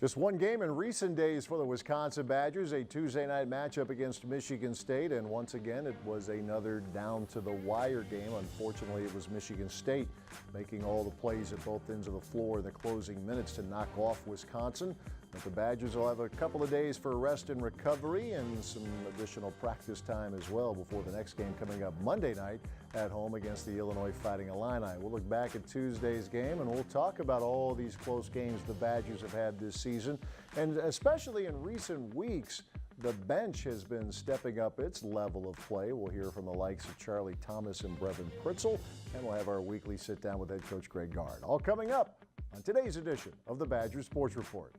Just one game in recent days for the Wisconsin Badgers, a Tuesday night matchup against Michigan State, and once again it was another down-to-the-wire game. Unfortunately, it was Michigan State making all the plays at both ends of the floor in the closing minutes to knock off Wisconsin. But the Badgers will have a couple of days for rest and recovery and some additional practice time as well before the next game coming up Monday night at home against the Illinois Fighting Illini. We'll look back at Tuesday's game and we'll talk about all these close games the Badgers have had this season. And especially in recent weeks, the bench has been stepping up its level of play. We'll hear from the likes of Charlie Thomas and Brevin Pritzel, and we'll have our weekly sit-down with head coach Greg Gard. All coming up on today's edition of the Badgers Sports Report.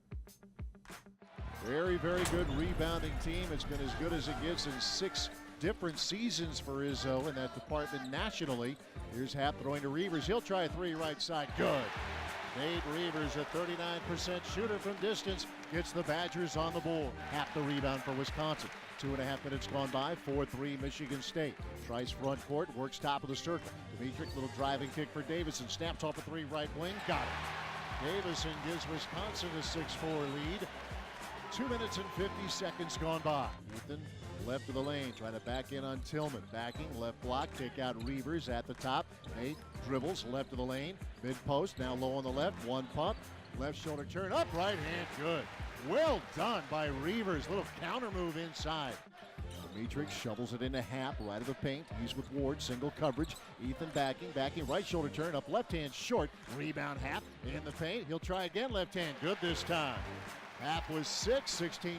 Very, very good rebounding team. It's been as good as it gets in 6 different seasons for Izzo in that department nationally. Here's Happ throwing to Reavers. He'll try a 3 right side. Good. Nate Reavers, a 39% shooter from distance, gets the Badgers on the board. Happ the rebound for Wisconsin. 2.5 minutes gone by, 4-3 Michigan State. Trice front court, works top of the circle. Dimitric, little driving kick for Davison. Snaps off a 3 right wing, got it. Davison gives Wisconsin a 6-4 lead. 2 minutes and 50 seconds gone by. Ethan left of the lane, trying to back in on Tillman. Backing, left block, take out Reavers at the top. Nate dribbles, left of the lane. Mid post, now low on the left. One pump, left shoulder turn up, right hand, good. Well done by Reavers. Little counter move inside. Dimitric shovels it into Happ, right of the paint. He's with Ward, single coverage. Ethan backing, right shoulder turn up, left hand short. Rebound Happ in the paint. He'll try again, left hand, good this time. Happ was 6, 16-15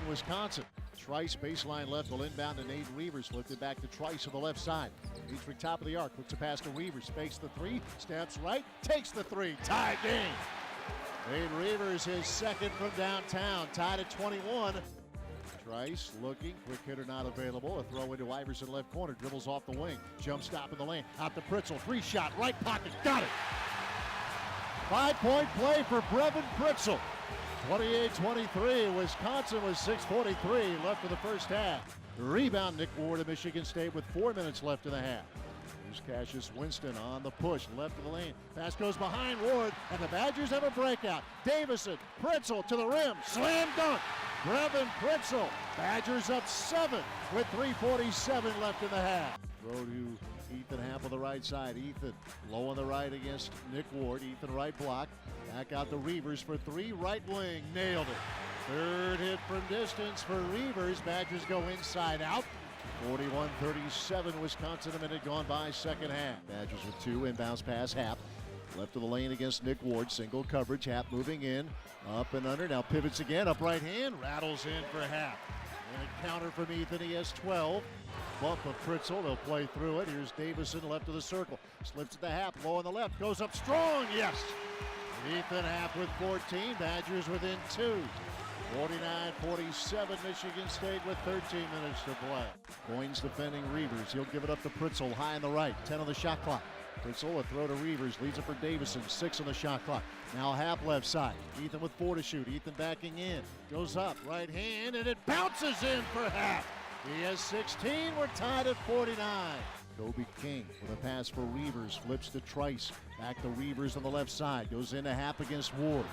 Wisconsin. Trice baseline left will inbound to Nate Reavers. Flipped it back to Trice on the left side. Dimitric top of the arc. Puts a pass to Reavers. Fakes the 3. Steps right. Takes the 3. Tie game. Nate Reavers his second from downtown. Tied at 21. Trice looking. Quick hitter not available. A throw into Iverson left corner. Dribbles off the wing. Jump stop in the lane. Out to Pritzel. 3 shot. Right pocket. Got it. 5-point play for Brevin Pritzel. 28-23, Wisconsin was 6:43 left for the first half. Rebound Nick Ward of Michigan State with 4 minutes left in the half. Here's Cassius Winston on the push, left of the lane. Pass goes behind Ward, and the Badgers have a breakout. Davison, Pritzel to the rim, slam dunk. Brevin Pritzel, Badgers up 7 with 3:47 left in the half. Throw to Ethan Happ on the right side. Ethan low on the right against Nick Ward. Ethan right block. Back out to Reavers for 3 right wing. Nailed it. Third hit from distance for Reavers. Badgers go inside out. 41-37 Wisconsin, a minute gone by second half. Badgers with 2, inbounds pass Happ. Left of the lane against Nick Ward. Single coverage. Happ moving in. Up and under. Now pivots again. Up right hand. Rattles in for Happ. And a counter from Ethan. He has 12. Bump of Pritzel. They'll play through it. Here's Davison left of the circle. Slips it to Happ. Low on the left. Goes up strong. Yes. Ethan Happ with 14. Badgers within 2. 49-47 Michigan State with 13 minutes to play. Coins defending Reavers. He'll give it up to Pritzel. High on the right. 10 on the shot clock. Pritzel, a throw to Reavers. Leads it for Davison. 6 on the shot clock. Now Happ left side. Ethan with 4 to shoot. Ethan backing in. Goes up. Right hand. And it bounces in for Happ. He has 16. We're tied at 49. Kobe King with a pass for Reavers. Flips to Trice. Back to Reavers on the left side. Goes into Happ against Ward.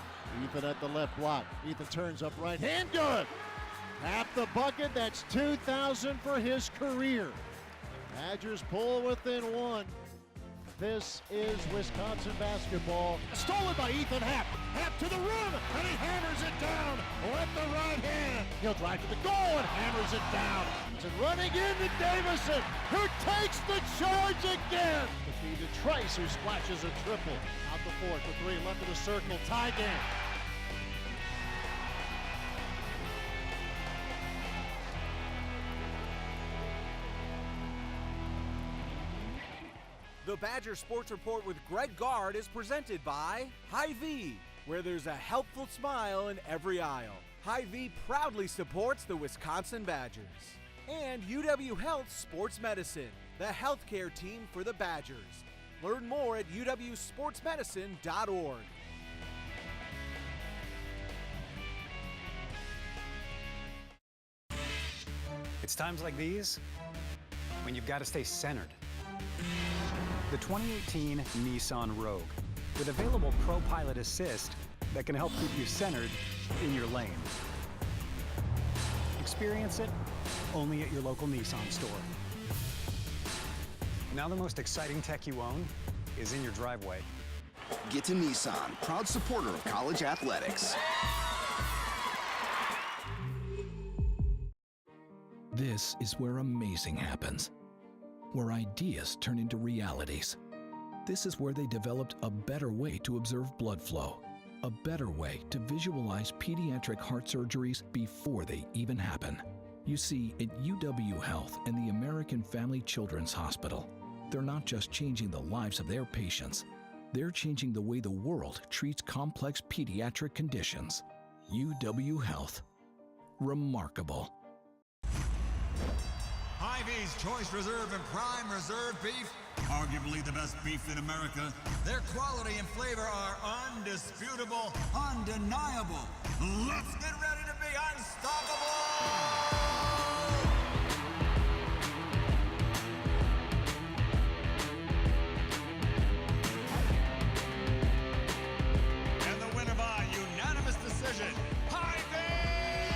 Ethan at the left block. Ethan turns up right hand. Good. Happ the bucket. That's 2,000 for his career. Badgers pull within 1. This is Wisconsin basketball. Stolen by Ethan Happ. Happ to the rim, and he hammers it down with the right hand. He'll drive to the goal and hammers it down. And running into Davison, who takes the charge again. The feed to Trice, who splashes a triple. Out the fourth, the 3 left of the circle, tie game. The Badger Sports Report with Greg Gard is presented by Hy-Vee, where there's a helpful smile in every aisle. Hy-Vee proudly supports the Wisconsin Badgers. And UW Health Sports Medicine, the healthcare team for the Badgers. Learn more at uwsportsmedicine.org. It's times like these when you've got to stay centered. The 2018 Nissan Rogue. With available Pro Pilot Assist, that can help keep you centered in your lane. Experience it only at your local Nissan store. Now the most exciting tech you own is in your driveway. Get to Nissan, proud supporter of college athletics. This is where amazing happens, where ideas turn into realities. This is where they developed a better way to observe blood flow, a better way to visualize pediatric heart surgeries before they even happen. You see, at UW Health and the American Family Children's Hospital, they're not just changing the lives of their patients, they're changing the way the world treats complex pediatric conditions. UW Health. Remarkable. Hy-Vee's Choice Reserve and Prime Reserve beef, arguably the best beef in America. Their quality and flavor are undisputable, undeniable. Let's get ready to be unstoppable! And the winner by unanimous decision, Hy-Vee!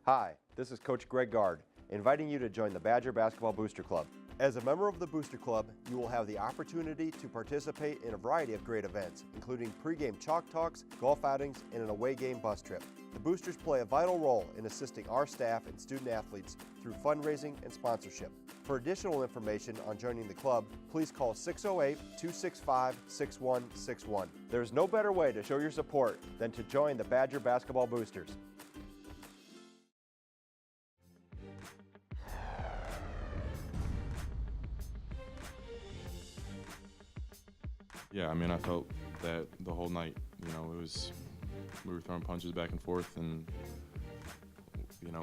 Hi, this is Coach Greg Gard, inviting you to join the Badger Basketball Booster Club. As a member of the Booster Club, you will have the opportunity to participate in a variety of great events, including pregame chalk talks, golf outings, and an away game bus trip. The Boosters play a vital role in assisting our staff and student athletes through fundraising and sponsorship. For additional information on joining the club, please call 608-265-6161. There's no better way to show your support than to join the Badger Basketball Boosters. Yeah, I mean, I felt that the whole night, we were throwing punches back and forth, and,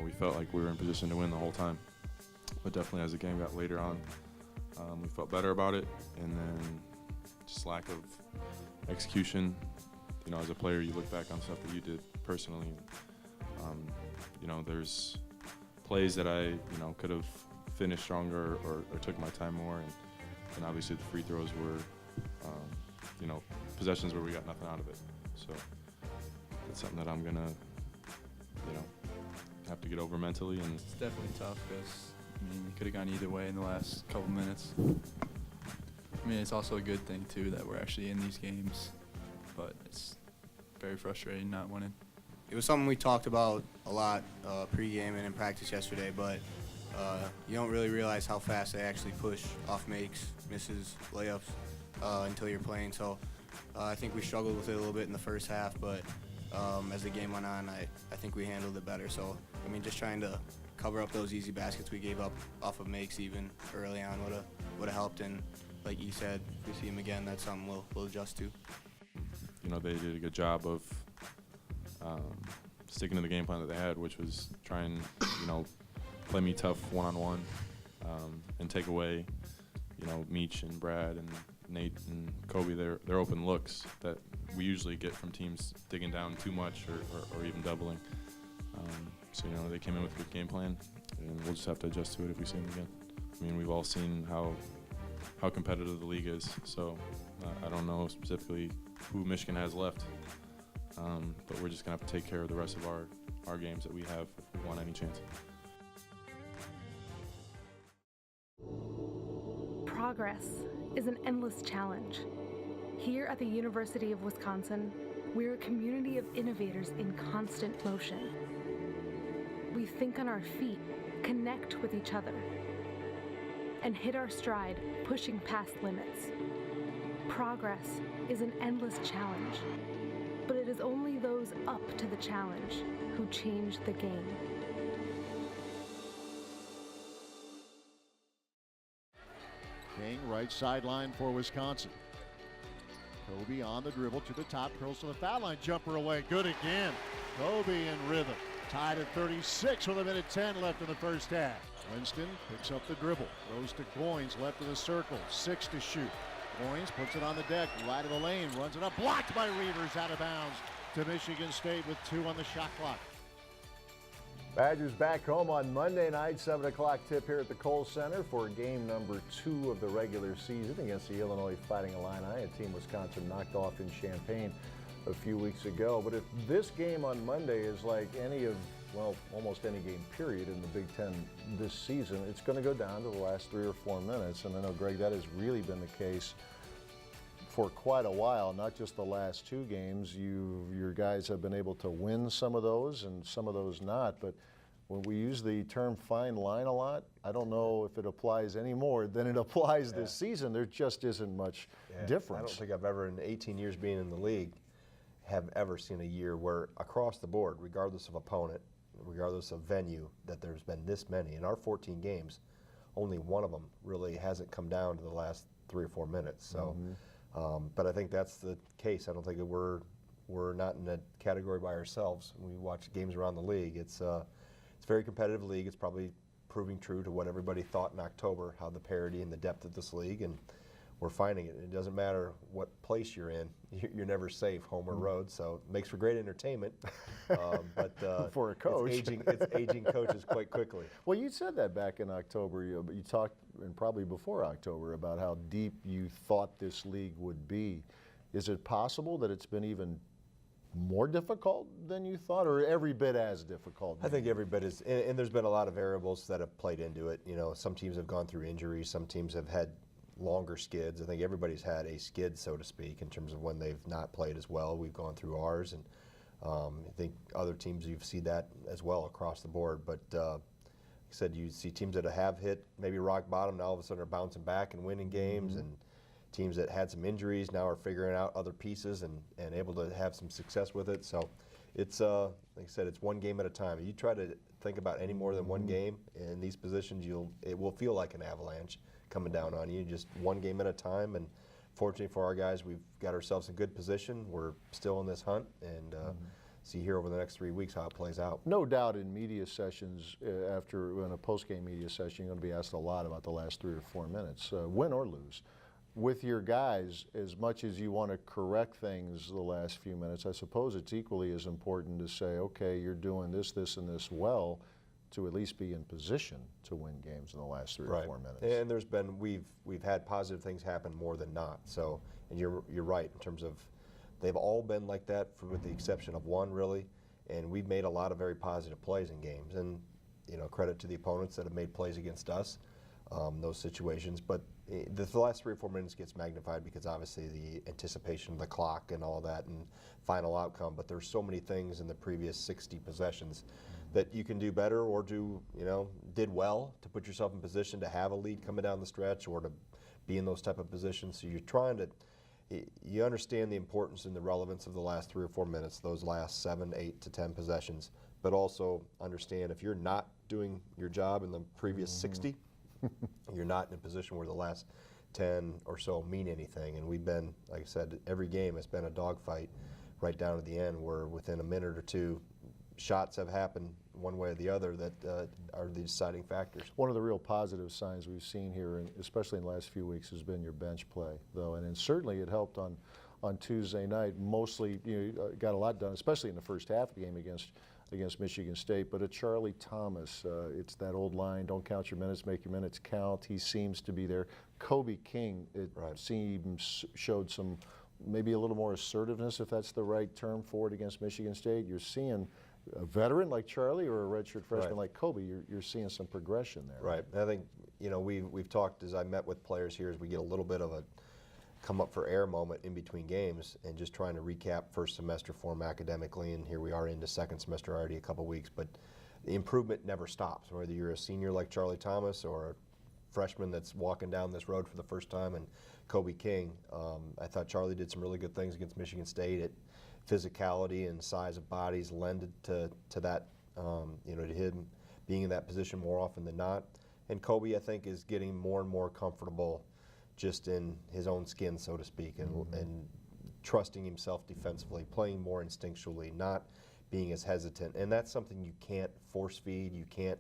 we felt like we were in position to win the whole time. But definitely as the game got later on, we felt better about it, and then just lack of execution. As a player, you look back on stuff that you did personally. There's plays that I, could have finished stronger or took my time more, and obviously the free throws were possessions where we got nothing out of it. So it's something that I'm gonna, have to get over mentally. And it's definitely tough because it could have gone either way in the last couple minutes. It's also a good thing too that we're actually in these games, but it's very frustrating not winning. It was something we talked about a lot pre-game and in practice yesterday, but you don't really realize how fast they actually push off makes, misses, layups until you're playing. So I think we struggled with it a little bit in the first half, but as the game went on, I think we handled it better. So, just trying to cover up those easy baskets we gave up off of makes even early on would have helped. And like you said, if we see them again, that's something we'll adjust to. They did a good job of sticking to the game plan that they had, which was try and, play me tough one-on-one and take away, Meech and Brad and Nate and Kobe, their open looks that we usually get from teams digging down too much or even doubling. So they came in with a good game plan, and we'll just have to adjust to it if we see them again. We've all seen how competitive the league is, so I don't know specifically who Michigan has left, but we're just gonna have to take care of the rest of our games that we have if we want any chance. Progress is an endless challenge. Here at the University of Wisconsin, we're a community of innovators in constant motion. We think on our feet, connect with each other, and hit our stride, pushing past limits. Progress is an endless challenge, but it is only those up to the challenge who change the game. King, right sideline for Wisconsin. Kobe on the dribble to the top, curls to the foul line, jumper away, good again. Kobe in rhythm, tied at 36 with a minute 10 left in the first half. Winston picks up the dribble, throws to Goins, left of the circle, 6 to shoot. Goins puts it on the deck, right of the lane, runs it up, blocked by Reavers, out of bounds to Michigan State with 2 on the shot clock. Badgers back home on Monday night, 7 o'clock tip here at the Kohl Center for game number 2 of the regular season against the Illinois Fighting Illini, a team Wisconsin knocked off in Champaign a few weeks ago. But if this game on Monday is like any of, well, almost any game period in the Big Ten this season, it's going to go down to the last 3 or 4 minutes. And I know, Greg, that has really been the case for quite a while, not just the last 2 games. Your guys have been able to win some of those and some of those not, but when we use the term fine line a lot, I don't know if it applies any more than it applies this season. There just isn't much difference. I don't think I've ever, in 18 years being in the league, have ever seen a year where across the board, regardless of opponent, regardless of venue, that there's been this many. In our 14 games, only one of them really hasn't come down to the last 3 or 4 minutes. So. But I think that's the case. I don't think that we're not in a category by ourselves. When we watch games around the league, it's a very competitive league. It's probably proving true to what everybody thought in October, how the parity and the depth of this league, and we're finding it. It doesn't matter what place you're in. You're never safe, home or road, so it makes for great entertainment. But for a coach. It's aging coaches quite quickly. Well, you said that back in October, but you talked, and probably before October, about how deep you thought this league would be. Is it possible that it's been even more difficult than you thought, or every bit as difficult? I think every bit is, and there's been a lot of variables that have played into it. You know, some teams have gone through injuries, some teams have had longer skids. I think everybody's had a skid, so to speak, in terms of when they've not played as well. We've gone through ours, and I think other teams, you've seen that as well across the board. But like I said, you see teams that have hit maybe rock bottom, now all of a sudden are bouncing back and winning games, and teams that had some injuries now are figuring out other pieces and able to have some success with it. So it's, like I said, it's one game at a time. You try to think about any more than one game in these positions, it will feel like an avalanche coming down on you, just one game at a time. And fortunately for our guys, we've got ourselves in good position. We're still in this hunt, and see here over the next 3 weeks how it plays out. No doubt in media sessions, in a post-game media session, you're going to be asked a lot about the last 3 or 4 minutes, win or lose. With your guys, as much as you want to correct things the last few minutes, I suppose it's equally as important to say, okay, you're doing this, this, and this well, to at least be in position to win games in the last 3 or 4 minutes. And there's been, we've had positive things happen more than not. So, and you're right in terms of, they've all been like that, with the exception of one, really. And we've made a lot of very positive plays in games, and you know, credit to the opponents that have made plays against us, those situations. But the last 3 or 4 minutes gets magnified because obviously the anticipation of the clock and all that and final outcome. But there's so many things in the previous 60 possessions that you can do better, or did well to put yourself in position to have a lead coming down the stretch, or to be in those type of positions. So you're trying to, you understand the importance and the relevance of the last 3 or 4 minutes, those last 7, 8 to 10 possessions, but also understand if you're not doing your job in the previous 60, you're not in a position where the last 10 or so mean anything. And we've been, like I said, every game has been a dogfight right down to the end, where within a minute or two, shots have happened one way or the other that are the deciding factors. One of the real positive signs we've seen here, and especially in the last few weeks, has been your bench play, though, and certainly it helped on Tuesday night. Mostly, got a lot done, especially in the first half of the game against Michigan State. But Charlie Thomas, it's that old line: don't count your minutes, make your minutes count. He seems to be there. Kobe King, it seems, showed some, maybe a little more assertiveness, if that's the right term for it, against Michigan State. You're seeing a veteran like Charlie or a redshirt freshman like Kobe, you're seeing some progression there. Right. I think, we've talked, as I met with players here, as we get a little bit of a come up for air moment in between games, and just trying to recap first semester form academically, and here we are into second semester already a couple weeks, but the improvement never stops, whether you're a senior like Charlie Thomas or a freshman that's walking down this road for the first time, and Kobe King. I thought Charlie did some really good things against Michigan State. Physicality and size of bodies lended to that, to him being in that position more often than not. And Kobe, I think, is getting more and more comfortable just in his own skin, so to speak, and trusting himself defensively, playing more instinctually, not being as hesitant. And that's something you can't force feed, you can't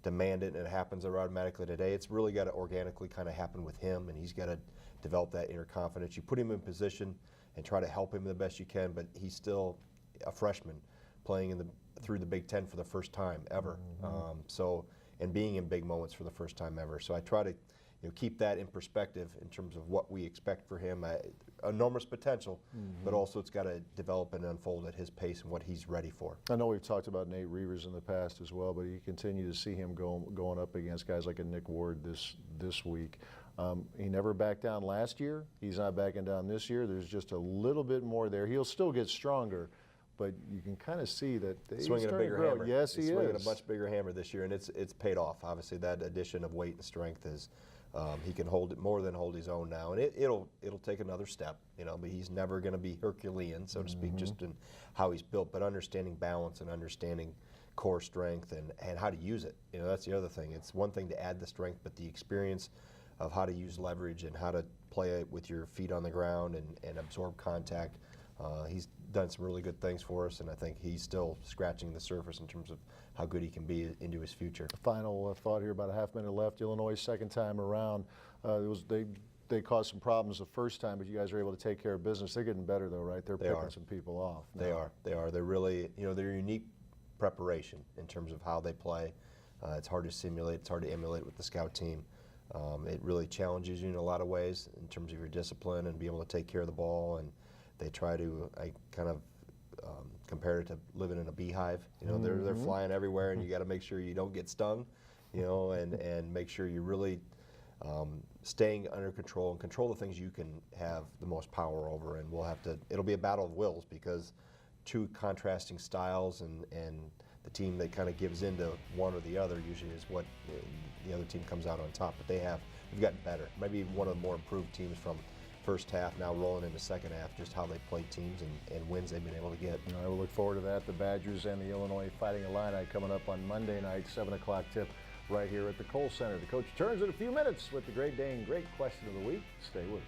demand it and it happens automatically today. It's really got to organically kind of happen with him, and he's got to develop that inner confidence. You put him in position and try to help him the best you can, but he's still a freshman playing in the through the Big Ten for the first time ever. And being in big moments for the first time ever. So I try to keep that in perspective in terms of what we expect for him. Enormous potential, but also it's got to develop and unfold at his pace and what he's ready for. I know we've talked about Nate Reavers in the past as well, but you continue to see him going up against guys like a Nick Ward this week. He never backed down last year. He's not backing down this year. There's just a little bit more there. He'll still get stronger, but you can kind of see that he's swinging a bigger hammer. Yes, he is. Swinging a much bigger hammer this year, and it's paid off. Obviously, that addition of weight and strength is he can hold it more than hold his own now, and it'll take another step, but he's never going to be Herculean, so to speak, just in how he's built. But understanding balance and understanding core strength and how to use it, that's the other thing. It's one thing to add the strength, but the experience of how to use leverage and how to play it with your feet on the ground and absorb contact. He's done some really good things for us, and I think he's still scratching the surface in terms of how good he can be into his future. Final thought here, about a half minute left. Illinois' second time around. They caused some problems the first time, but you guys were able to take care of business. They're getting better though, right? They're picking some people off. They are. They're really, they're unique preparation in terms of how they play. It's hard to simulate. It's hard to emulate with the scout team. It really challenges you in a lot of ways in terms of your discipline and being able to take care of the ball. And they try to, I kind of compare it to living in a beehive. They're flying everywhere, and you got to make sure you don't get stung, and make sure you're really staying under control and control the things you can have the most power over. And it'll be a battle of wills because two contrasting styles and the team that kind of gives into one or the other usually is what the other team comes out on top. But they've gotten better. Maybe one of the more improved teams from first half, now rolling into second half, just how they play teams and wins they've been able to get. I will look forward to that. The Badgers and the Illinois Fighting Illini coming up on Monday night, 7 o'clock tip right here at the Kohl Center. The coach returns in a few minutes with the Great Dane Great Question of the Week. Stay with us.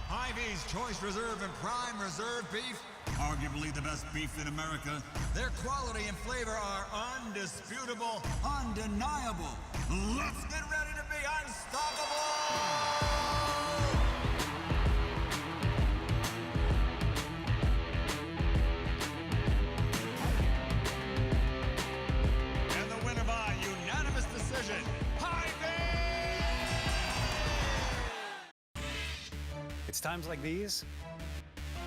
Hy-Vee's Choice Reserve and Prime Reserve Beef, arguably the best beef in America. Their quality and flavor are undisputable, undeniable. Let's get ready to be unstoppable! And the winner by unanimous decision, Hy-Vee! It's times like these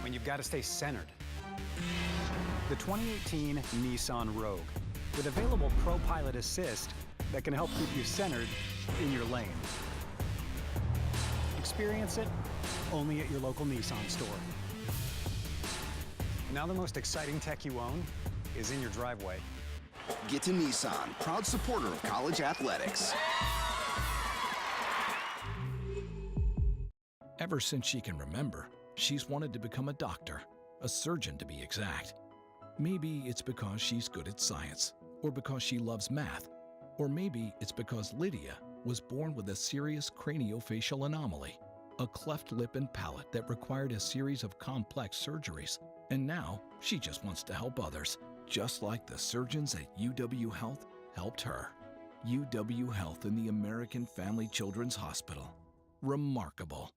when you've got to stay centered. The 2018 Nissan Rogue, with available Pro Pilot Assist that can help keep you centered in your lane. Experience it only at your local Nissan store. Now the most exciting tech you own is in your driveway. Get to Nissan, proud supporter of college athletics. Ever since she can remember, she's wanted to become a doctor, a surgeon to be exact. Maybe it's because she's good at science, or because she loves math, or maybe it's because Lydia was born with a serious craniofacial anomaly, a cleft lip and palate that required a series of complex surgeries. And now she just wants to help others, just like the surgeons at UW Health helped her. UW Health and the American Family Children's Hospital. Remarkable.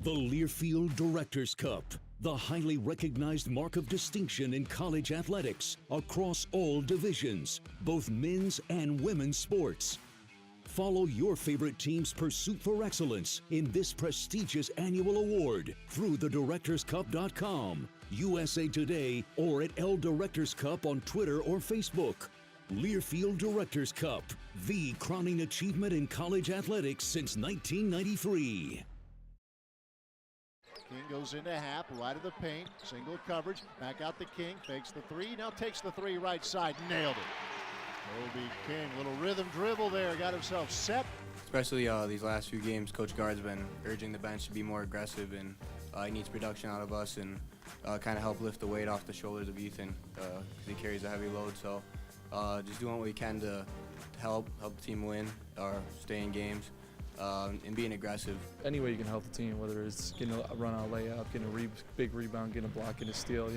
The Learfield Directors Cup, the highly recognized mark of distinction in college athletics across all divisions, both men's and women's sports. Follow your favorite team's pursuit for excellence in this prestigious annual award through thedirectorscup.com, USA Today, or at L Directors Cup on Twitter or Facebook. Learfield Directors Cup, the crowning achievement in college athletics since 1993. King goes into half, right of the paint, single coverage, back out to King, fakes the three, now takes the three right side, nailed it. Kobe King, little rhythm dribble there, got himself set. Especially these last few games, Coach Gard's been urging the bench to be more aggressive, and he needs production out of us and kind of help lift the weight off the shoulders of Ethan because he carries a heavy load. So just doing what we can to help the team win or stay in games. And being aggressive. Any way you can help the team, whether it's getting a run-out layup, getting a big rebound, getting a block, getting a steal,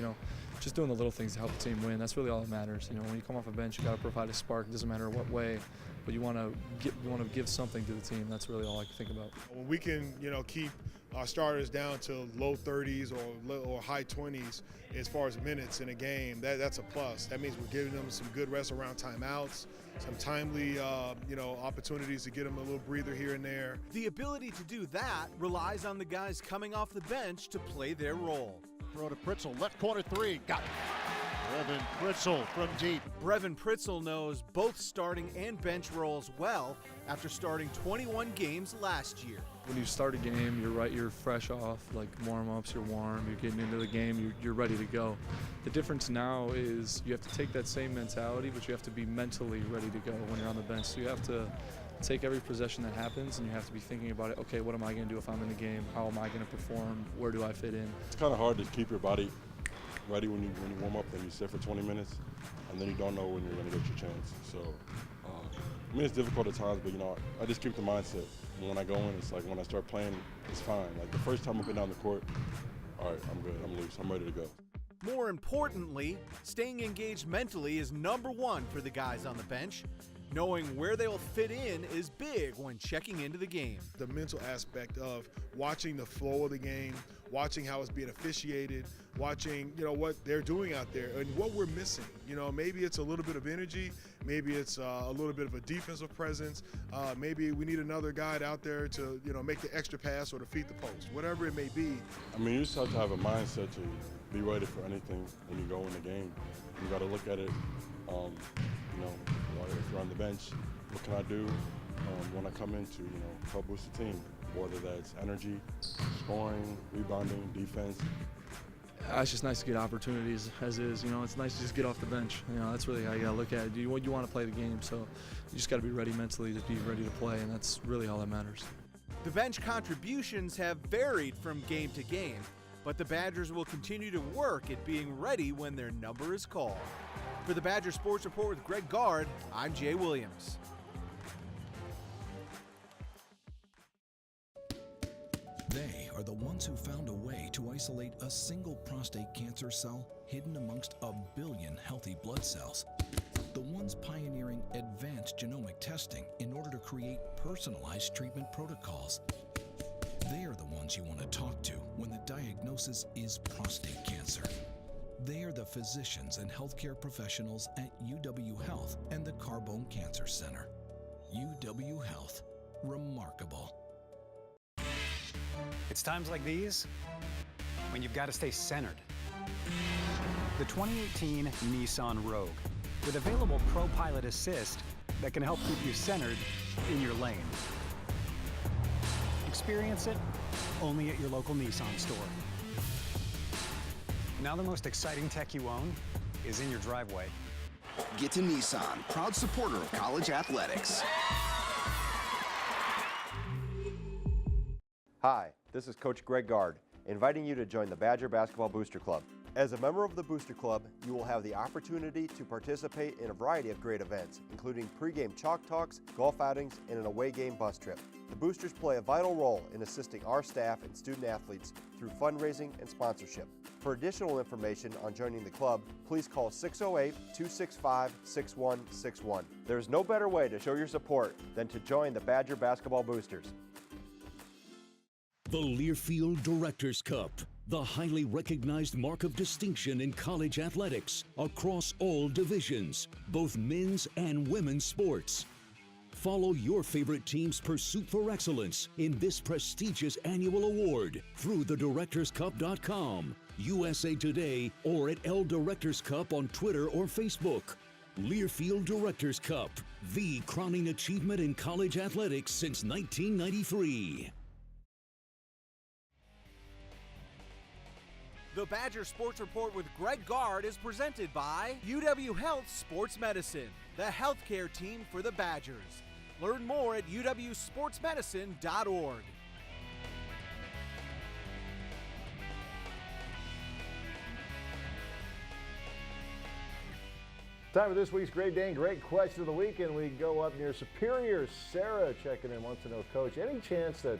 just doing the little things to help the team win. That's really all that matters. When you come off a bench, you got to provide a spark. It doesn't matter what way. but you want to give something to the team. That's really all I can think about. When we can, keep our starters down to low 30s or high 20s as far as minutes in a game, that's a plus. That means we're giving them some good rest around timeouts, some timely, opportunities to get them a little breather here and there. The ability to do that relies on the guys coming off the bench to play their role. Throw to Pritzel, left corner three, got it. Brevin Pritzel from deep. Brevin Pritzel knows both starting and bench roles well after starting 21 games last year. When you start a game, you're fresh off, like warm-ups, you're warm, you're getting into the game, you're ready to go. The difference now is you have to take that same mentality, but you have to be mentally ready to go when you're on the bench. So you have to take every possession that happens, and you have to be thinking about it. Okay, what am I going to do if I'm in the game? How am I going to perform? Where do I fit in? It's kind of hard to keep your body ready when you warm up and you sit for 20 minutes, and then you don't know when you're going to get your chance. So, it's difficult at times, but I just keep the mindset. When I go in, it's like when I start playing, it's fine. Like the first time I've been down the court, all right, I'm good, I'm loose, I'm ready to go. More importantly, staying engaged mentally is number one for the guys on the bench. Knowing where they'll fit in is big when checking into the game. The mental aspect of watching the flow of the game, watching how it's being officiated, watching what they're doing out there and what we're missing. Maybe it's a little bit of energy, maybe it's a little bit of a defensive presence, maybe we need another guy out there to make the extra pass or to feed the post, whatever it may be. You just have to have a mindset to be ready for anything when you go in the game. You got to look at it. If you're on the bench, what can I do when I come in to help boost the team? Whether that's energy, scoring, rebounding, defense. It's just nice to get opportunities as is. It's nice to just get off the bench. That's really how you got to look at it. You want to play the game, so you just got to be ready mentally to be ready to play, and that's really all that matters. The bench contributions have varied from game to game, but the Badgers will continue to work at being ready when their number is called. For the Badger Sports Report with Greg Gard, I'm Jay Williams. They are the ones who found a way to isolate a single prostate cancer cell hidden amongst a billion healthy blood cells. The ones pioneering advanced genomic testing in order to create personalized treatment protocols. They are the ones you want to talk to when the diagnosis is prostate cancer. They are the physicians and healthcare professionals at UW Health and the Carbone Cancer Center. UW Health. Remarkable. It's times like these when you've got to stay centered. The 2018 Nissan Rogue, with available Pro Pilot Assist that can help keep you centered in your lane. Experience it only at your local Nissan store. Now the most exciting tech you own is in your driveway. Get to Nissan, proud supporter of college athletics. Hi, this is Coach Greg Gard, inviting you to join the Badger Basketball Booster Club. As a member of the Booster Club, you will have the opportunity to participate in a variety of great events, including pregame chalk talks, golf outings, and an away game bus trip. The Boosters play a vital role in assisting our staff and student athletes through fundraising and sponsorship. For additional information on joining the club, please call 608-265-6161. There's no better way to show your support than to join the Badger Basketball Boosters. The Learfield Directors Cup, the highly recognized mark of distinction in college athletics across all divisions, both men's and women's sports. Follow your favorite team's pursuit for excellence in this prestigious annual award through thedirectorscup.com, USA Today, or at L Directors Cup on Twitter or Facebook. Learfield Directors Cup, the crowning achievement in college athletics since 1993. The Badger Sports Report with Greg Gard is presented by UW Health Sports Medicine, the healthcare team for the Badgers. Learn more at uwsportsmedicine.org. Time for this week's Great Dane Great Question of the Week, and we go up near Superior. Sarah checking in, wants to know, Coach, any chance that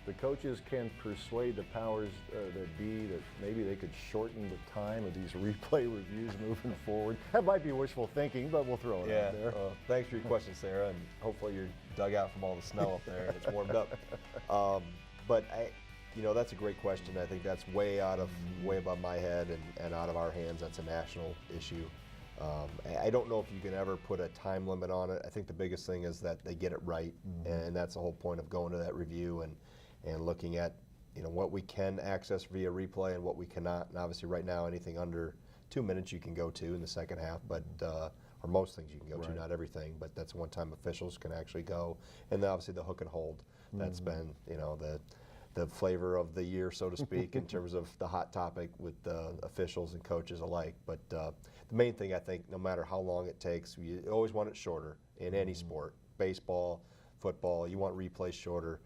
the coaches can persuade the powers that be that maybe they could shorten the time of these replay reviews moving forward. That might be wishful thinking, but we'll throw it out there. Thanks for your question, Sarah, and hopefully you're dug out from all the snow up there and it's warmed up. But that's a great question. I think that's way above my head and out of our hands. That's a national issue. I don't know if you can ever put a time limit on it. I think the biggest thing is that they get it right, and that's the whole point of going to that review and looking at what we can access via replay and what we cannot. And obviously right now anything under 2 minutes you can go to in the second half, but or most things you can go to, not everything, but that's one time officials can actually go. And then obviously the hook and hold. That's been the flavor of the year, so to speak, in terms of the hot topic with officials and coaches alike. But the main thing, I think, no matter how long it takes, you always want it shorter in any sport. Baseball, football, you want replays shorter.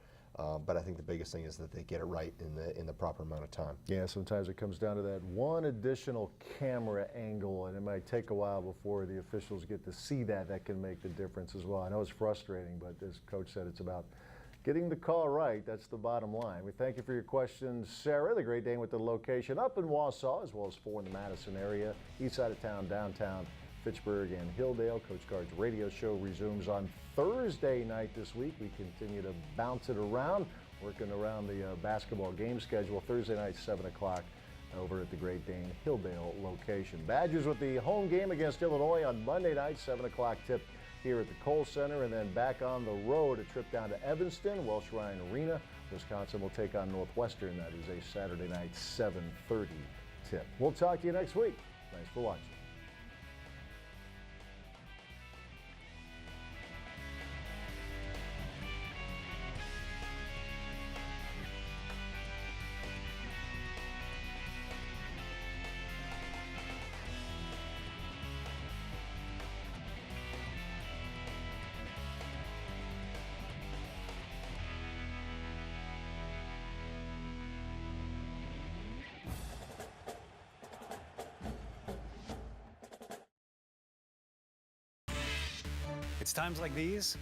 But I think the biggest thing is that they get it right in the proper amount of time. Yeah, sometimes it comes down to that one additional camera angle, and it might take a while before the officials get to see that can make the difference as well. I know it's frustrating, but as Coach said, it's about getting the call right. That's the bottom line. We thank you for your questions, Sarah. The Great Dane with the location up in Wausau, as well as 4 in the Madison area, east side of town, downtown, Fitchburg, and Hilldale. Coach Gard's radio show resumes on Thursday night this week. We continue to bounce it around, working around the basketball game schedule. Thursday night, 7 o'clock over at the Great Dane Hilldale location. Badgers with the home game against Illinois on Monday night, 7 o'clock tip here at the Kohl Center, and then back on the road, a trip down to Evanston, Welsh Ryan Arena. Wisconsin will take on Northwestern. That is a Saturday night 7:30 tip. We'll talk to you next week. Thanks for watching. It's times like these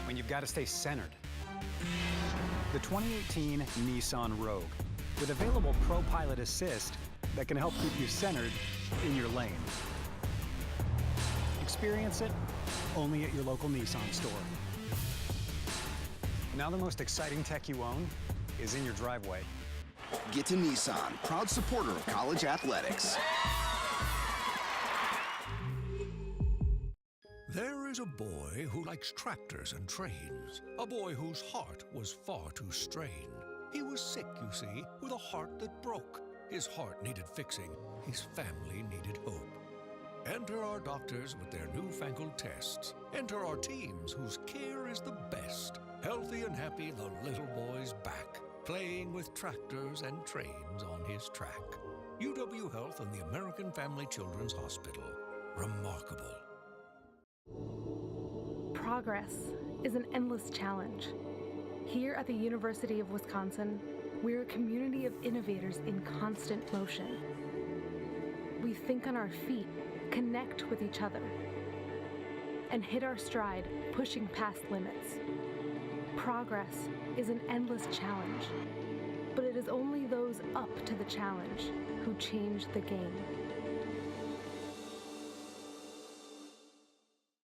when you've got to stay centered. The 2018 Nissan Rogue, with available Pro Pilot Assist that can help keep you centered in your lane. Experience it only at your local Nissan store. Now the most exciting tech you own is in your driveway. Get to Nissan, proud supporter of college athletics. There is a boy who likes tractors and trains, a boy whose heart was far too strained. He was sick, you see, with a heart that broke. His heart needed fixing, his family needed hope. Enter our doctors with their newfangled tests. Enter our teams whose care is the best. Healthy and happy, the little boy's back, playing with tractors and trains on his track. UW Health and the American Family Children's Hospital. Remarkable. Progress is an endless challenge. Here at the University of Wisconsin, we're a community of innovators in constant motion. We think on our feet, connect with each other, and hit our stride, pushing past limits. Progress is an endless challenge, but it is only those up to the challenge who change the game.